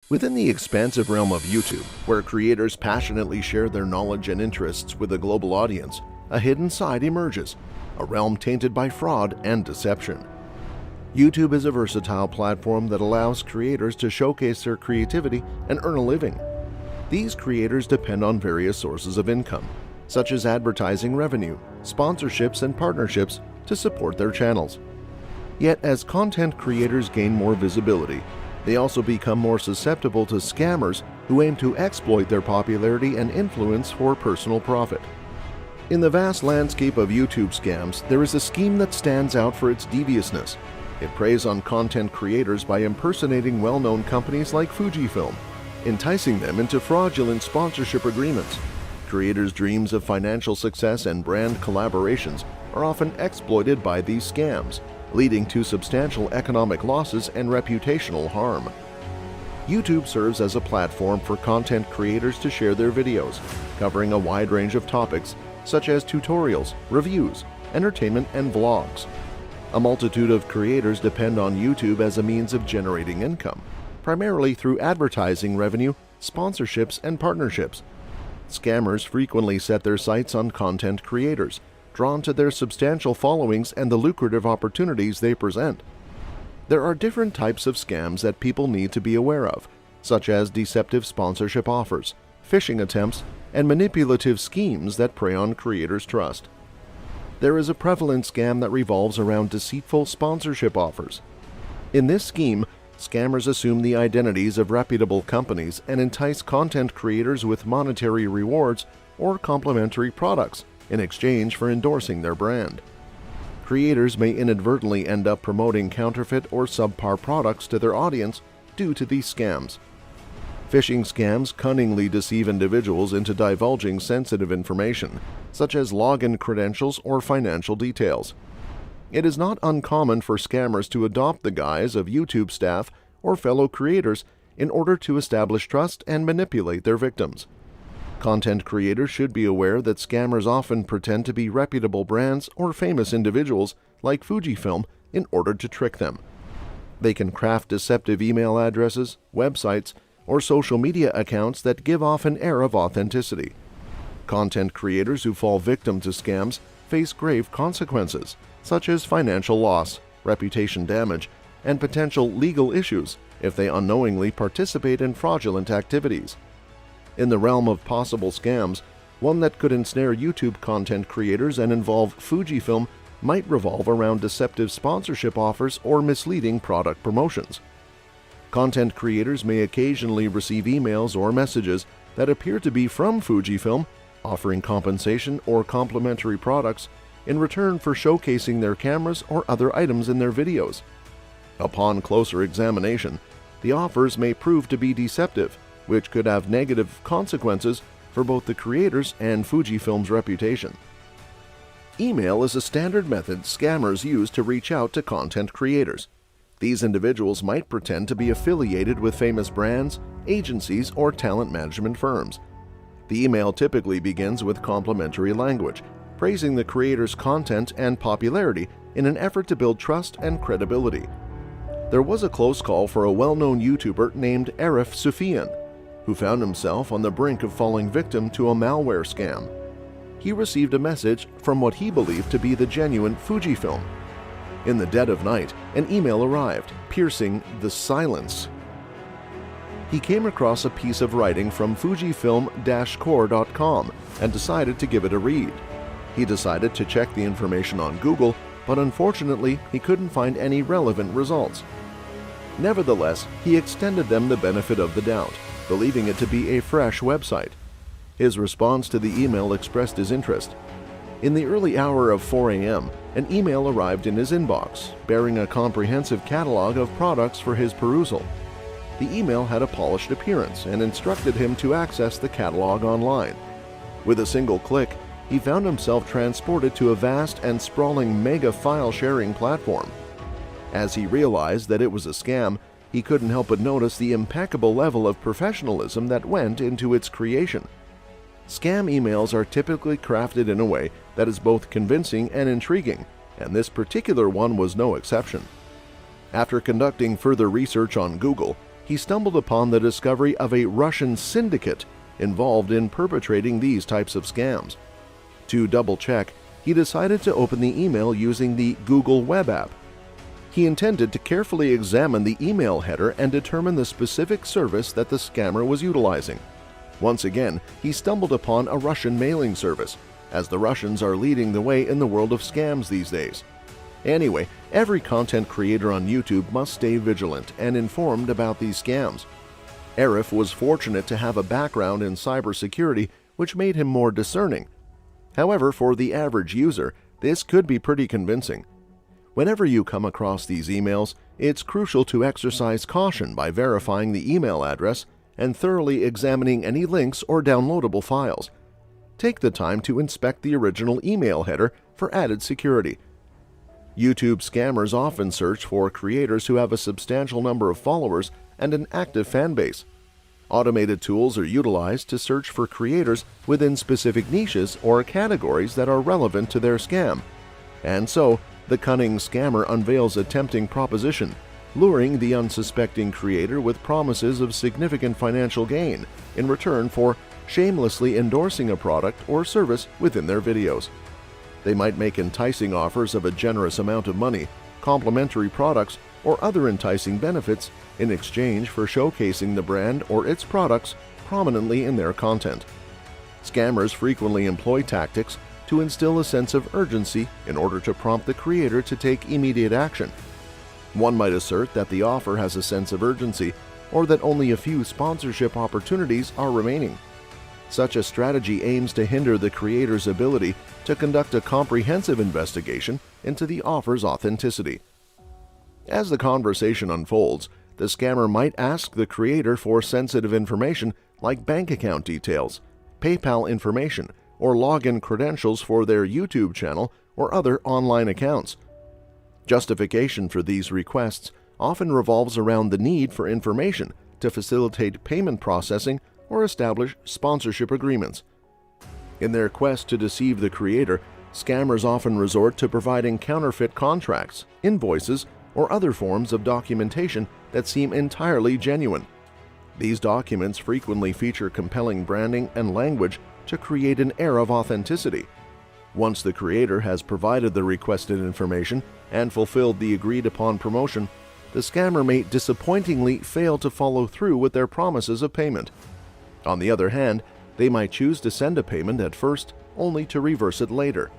Within the expansive realm of YouTube, where creators passionately share their knowledge and interests with a global audience, a hidden side emerges, a realm tainted by fraud and deception. YouTube is a versatile platform that allows creators to showcase their creativity and earn a living. These creators depend on various sources of income, such as advertising revenue, sponsorships, and partnerships to support their channels. Yet, as content creators gain more visibility, they also become more susceptible to scammers who aim to exploit their popularity and influence for personal profit. In the vast landscape of YouTube scams, there is a scheme that stands out for its deviousness. It preys on content creators by impersonating well-known companies like Fujifilm, enticing them into fraudulent sponsorship agreements. Creators' dreams of financial success and brand collaborations are often exploited by these scams, leading to substantial economic losses and reputational harm. YouTube serves as a platform for content creators to share their videos, covering a wide range of topics such as tutorials, reviews, entertainment, and vlogs. A multitude of creators depend on YouTube as a means of generating income, primarily through advertising revenue, sponsorships, and partnerships. Scammers frequently set their sights on content creators, drawn to their substantial followings and the lucrative opportunities they present. There are different types of scams that people need to be aware of, such as deceptive sponsorship offers, phishing attempts, and manipulative schemes that prey on creators' trust. There is a prevalent scam that revolves around deceitful sponsorship offers. In this scheme, scammers assume the identities of reputable companies and entice content creators with monetary rewards or complimentary products in exchange for endorsing their brand. Creators may inadvertently end up promoting counterfeit or subpar products to their audience due to these scams. Phishing scams cunningly deceive individuals into divulging sensitive information, such as login credentials or financial details. It is not uncommon for scammers to adopt the guise of YouTube staff or fellow creators in order to establish trust and manipulate their victims. Content creators should be aware that scammers often pretend to be reputable brands or famous individuals like Fujifilm in order to trick them. They can craft deceptive email addresses, websites, or social media accounts that give off an air of authenticity. Content creators who fall victim to scams face grave consequences, such as financial loss, reputation damage, and potential legal issues if they unknowingly participate in fraudulent activities. In the realm of possible scams, one that could ensnare YouTube content creators and involve Fujifilm might revolve around deceptive sponsorship offers or misleading product promotions. Content creators may occasionally receive emails or messages that appear to be from Fujifilm, offering compensation or complimentary products in return for showcasing their cameras or other items in their videos. Upon closer examination, the offers may prove to be deceptive, which could have negative consequences for both the creators and Fujifilm's reputation. Email is a standard method scammers use to reach out to content creators. These individuals might pretend to be affiliated with famous brands, agencies, or talent management firms. The email typically begins with complimentary language, praising the creator's content and popularity in an effort to build trust and credibility. There was a close call for a well-known YouTuber named Arif Sufian, who found himself on the brink of falling victim to a malware scam. He received a message from what he believed to be the genuine Fujifilm. In the dead of night, an email arrived, piercing the silence. He came across a piece of writing from Fujifilm-core.com and decided to give it a read. He decided to check the information on Google, but unfortunately, he couldn't find any relevant results. Nevertheless, he extended them the benefit of the doubt, believing it to be a fresh website. His response to the email expressed his interest. In the early hour of 4 a.m., an email arrived in his inbox, bearing a comprehensive catalog of products for his perusal. The email had a polished appearance and instructed him to access the catalog online. With a single click, he found himself transported to a vast and sprawling mega file sharing platform. As he realized that it was a scam, he couldn't help but notice the impeccable level of professionalism that went into its creation. Scam emails are typically crafted in a way that is both convincing and intriguing, and this particular one was no exception. After conducting further research on Google, he stumbled upon the discovery of a Russian syndicate involved in perpetrating these types of scams. To double-check, he decided to open the email using the Google Web app. He intended to carefully examine the email header and determine the specific service that the scammer was utilizing. Once again, he stumbled upon a Russian mailing service, as the Russians are leading the way in the world of scams these days. Anyway, every content creator on YouTube must stay vigilant and informed about these scams. Arif was fortunate to have a background in cybersecurity, which made him more discerning. However, for the average user, this could be pretty convincing. Whenever you come across these emails, it's crucial to exercise caution by verifying the email address and thoroughly examining any links or downloadable files. Take the time to inspect the original email header for added security. YouTube scammers often search for creators who have a substantial number of followers and an active fan base. Automated tools are utilized to search for creators within specific niches or categories that are relevant to their scam. And so, the cunning scammer unveils a tempting proposition, luring the unsuspecting creator with promises of significant financial gain in return for shamelessly endorsing a product or service within their videos. They might make enticing offers of a generous amount of money, complimentary products, or other enticing benefits in exchange for showcasing the brand or its products prominently in their content. Scammers frequently employ tactics to instill a sense of urgency in order to prompt the creator to take immediate action. One might assert that the offer has a sense of urgency, or that only a few sponsorship opportunities are remaining. Such a strategy aims to hinder the creator's ability to conduct a comprehensive investigation into the offer's authenticity. As the conversation unfolds, the scammer might ask the creator for sensitive information like bank account details, PayPal information, or login credentials for their YouTube channel or other online accounts. Justification for these requests often revolves around the need for information to facilitate payment processing or establish sponsorship agreements. In their quest to deceive the creator, scammers often resort to providing counterfeit contracts, invoices, or other forms of documentation that seem entirely genuine. These documents frequently feature compelling branding and language to create an air of authenticity. Once the creator has provided the requested information and fulfilled the agreed-upon promotion, the scammer may disappointingly fail to follow through with their promises of payment. On the other hand, they might choose to send a payment at first, only to reverse it later.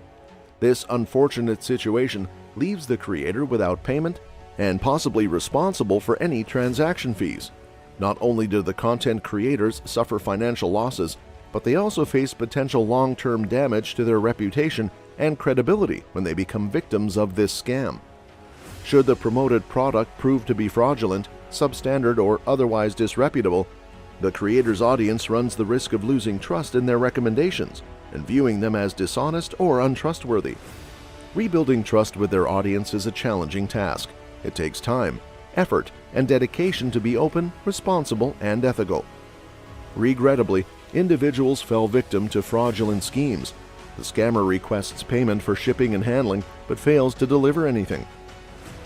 This unfortunate situation leaves the creator without payment and possibly responsible for any transaction fees. Not only do the content creators suffer financial losses, but they also face potential long-term damage to their reputation and credibility when they become victims of this scam. Should the promoted product prove to be fraudulent, substandard, or otherwise disreputable, the creator's audience runs the risk of losing trust in their recommendations and viewing them as dishonest or untrustworthy. Rebuilding trust with their audience is a challenging task. It takes time, effort, and dedication to be open, responsible, and ethical. Regrettably, individuals fell victim to fraudulent schemes. The scammer requests payment for shipping and handling, but fails to deliver anything.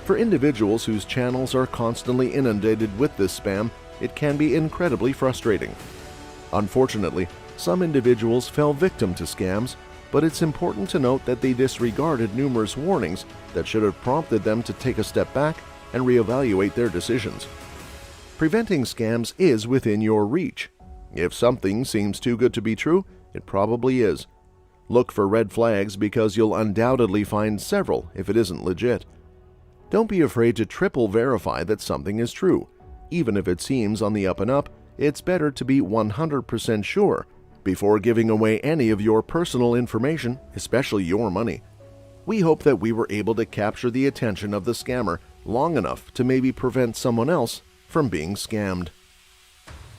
For individuals whose channels are constantly inundated with this spam, it can be incredibly frustrating. Unfortunately, some individuals fell victim to scams, but it's important to note that they disregarded numerous warnings that should have prompted them to take a step back and reevaluate their decisions. Preventing scams is within your reach. If something seems too good to be true, it probably is. Look for red flags because you'll undoubtedly find several if it isn't legit. Don't be afraid to triple verify that something is true. Even if it seems on the up and up, it's better to be 100% sure before giving away any of your personal information, especially your money. We hope that we were able to capture the attention of the scammer long enough to maybe prevent someone else from being scammed.